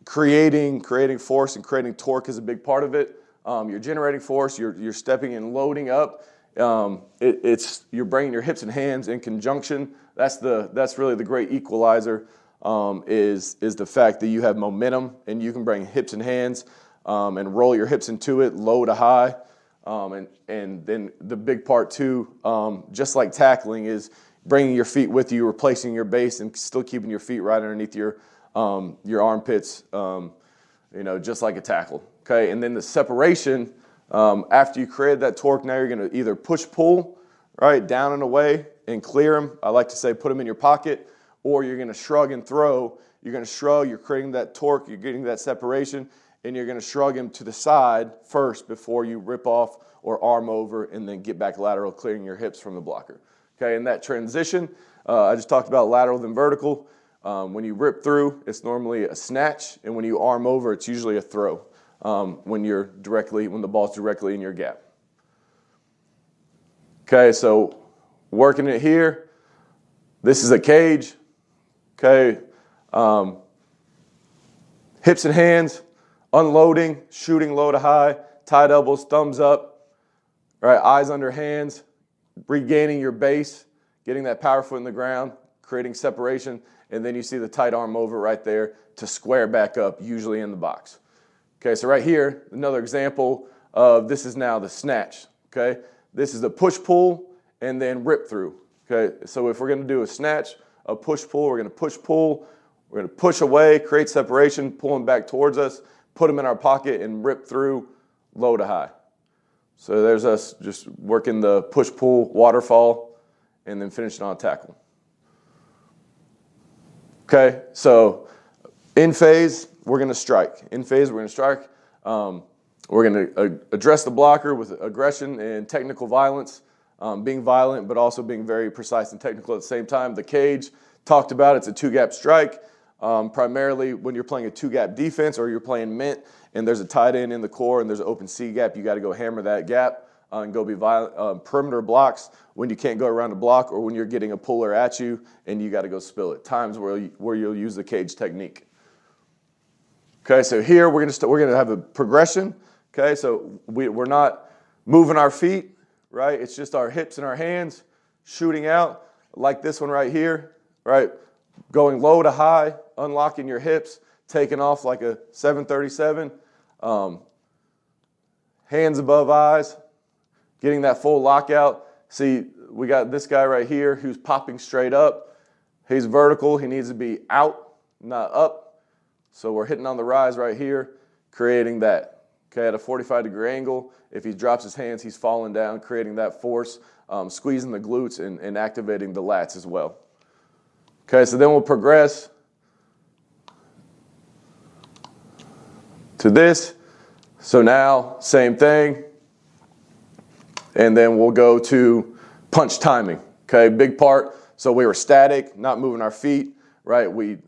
creating force and creating torque is a big part of it. You're generating force, you're stepping and loading up. You're bringing your hips and hands in conjunction. That's really the great equalizer, is the fact that you have momentum and you can bring hips and hands and roll your hips into it, low to high. And then the big part too, just like tackling, is bringing your feet with you, replacing your base, and still keeping your feet right underneath your armpits, just like a tackle. Okay, and then the separation, after you created that torque, now you're going to either push-pull, right, down and away and clear them. I like to say put them in your pocket, or you're going to shrug and throw. You're going to shrug, you're creating that torque, you're getting that separation, and you're going to shrug him to the side first before you rip off or arm over and then get back lateral, clearing your hips from the blocker. Okay, and that transition, I just talked about lateral then vertical. When you rip through, it's normally a snatch, and when you arm over, it's usually a throw. When the ball's directly in your gap. Okay, so working it here. This is a cage. Okay, hips and hands, unloading, shooting low to high, tight elbows, thumbs up. Right, eyes under hands, regaining your base, getting that power foot in the ground, creating separation, and then you see the tight arm over right there to square back up, usually in the box. Okay, so right here, another example of this is now the snatch. Okay, this is a push-pull and then rip-through. Okay, so if we're going to do a snatch, a push-pull, we're going to push-pull, we're going to push away, create separation, pull them back towards us, put them in our pocket, and rip through low to high. So there's us just working the push-pull, waterfall, and then finishing on a tackle. Okay, so in phase, we're going to strike. In phase, we're going to strike. We're going to address the blocker with aggression and technical violence, being violent, but also being very precise and technical at the same time. The cage, talked about, it's a two-gap strike. Primarily when you're playing a two-gap defense or you're playing mint and there's a tight end in the core and there's an open C gap, you got to go hammer that gap and go be violent. Perimeter blocks when you can't go around a block, or when you're getting a puller at you and you got to go spill it. Times where you'll use the cage technique. Okay, so here we're going to have a progression. Okay, so we're not moving our feet, right? It's just our hips and our hands shooting out like this one right here, right? Going low to high, unlocking your hips, taking off like a 737, hands above eyes, getting that full lockout. See, we got this guy right here who's popping straight up. He's vertical. He needs to be out, not up. So we're hitting on the rise right here, creating that. Okay, at a 45-degree angle. If he drops his hands, he's falling down, creating that force, squeezing the glutes and activating the lats as well. Okay, so then we'll progress to this. So now, same thing. And then we'll go to punch timing. Okay, big part. So we were static, not moving our feet, right? We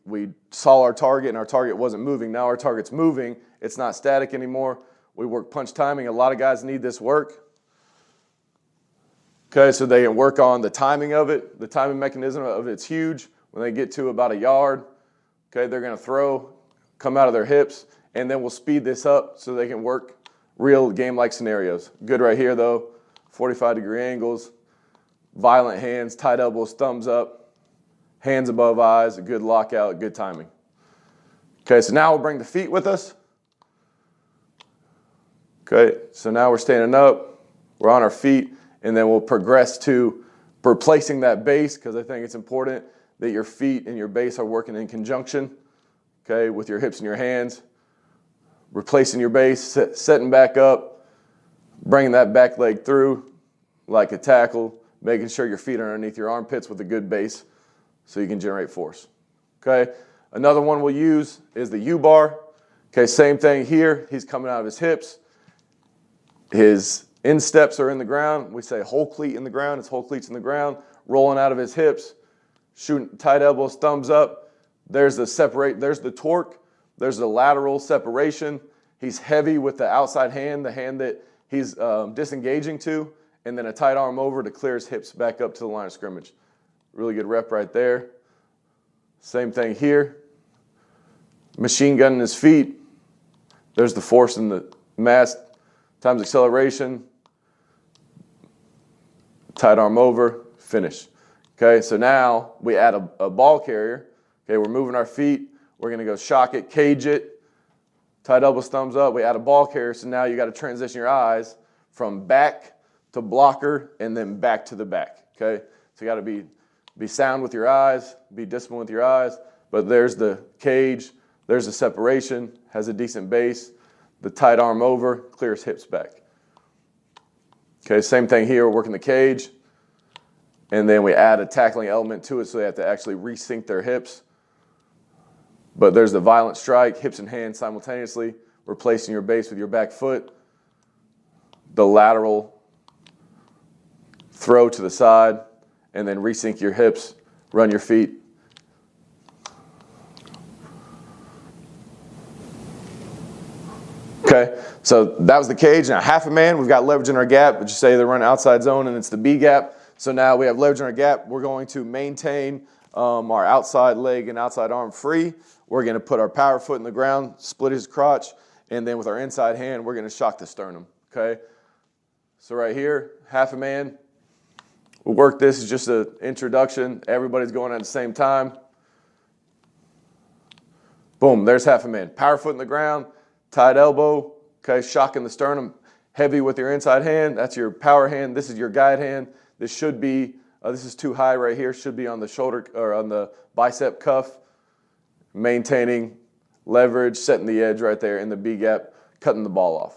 saw our target and our target wasn't moving. Now our target's moving. It's not static anymore. We work punch timing. A lot of guys need this work. Okay, so they can work on the timing of it. The timing mechanism of it's huge. When they get to about a yard, okay, they're going to throw, come out of their hips, and then we'll speed this up so they can work real game-like scenarios. Good right here, though. 45-degree angles, violent hands, tight elbows, thumbs up, hands above eyes, a good lockout, good timing. Okay, so now we'll bring the feet with us. Okay, so now we're standing up, we're on our feet, and then we'll progress to replacing that base, because I think it's important that your feet and your base are working in conjunction, okay, with your hips and your hands. Replacing your base, setting back up, bringing that back leg through like a tackle, making sure your feet are underneath your armpits with a good base so you can generate force. Okay, another one we'll use is the U-bar. Okay, same thing here. He's coming out of his hips. His insteps are in the ground. We say whole cleat in the ground. It's whole cleats in the ground, rolling out of his hips. Shooting tight elbows, thumbs up. There's the torque. There's the lateral separation. He's heavy with the outside hand, the hand that he's disengaging to, and then a tight arm over to clear his hips back up to the line of scrimmage. Really good rep right there. Same thing here. machine gunning his feet. There's the force in the mass times acceleration. Tight arm over, finish. Okay, so now we add a ball carrier. Okay, we're moving our feet. We're going to go shock it, cage it. Tight elbows, thumbs up. We add a ball carrier, so now you got to transition your eyes from back to blocker and then back to the back. Okay, so you got to be sound with your eyes, be disciplined with your eyes. But there's the cage, there's the separation, has a decent base. The tight arm over, clears hips back. Okay, same thing here, we're working the cage. And then we add a tackling element to it, so they have to actually resync their hips. But there's the violent strike, hips and hands simultaneously, replacing your base with your back foot. The lateral throw to the side, and then resync your hips, run your feet. Okay, so that was the cage. Now half a man, we've got leverage in our gap, but you say they run outside zone and it's the B gap. So now we have leverage in our gap. We're going to maintain our outside leg and outside arm free. We're going to put our power foot in the ground, split his crotch, and then with our inside hand, we're going to shock the sternum. Okay, so right here, half a man. We'll work this as just an introduction. Everybody's going at the same time. Boom, there's half a man. Power foot in the ground. Tight elbow, okay, shocking the sternum, heavy with your inside hand. That's your power hand. This is your guide hand. This should be, this is too high right here, should be on the shoulder or on the bicep cuff. Maintaining leverage, setting the edge right there in the B gap, cutting the ball off.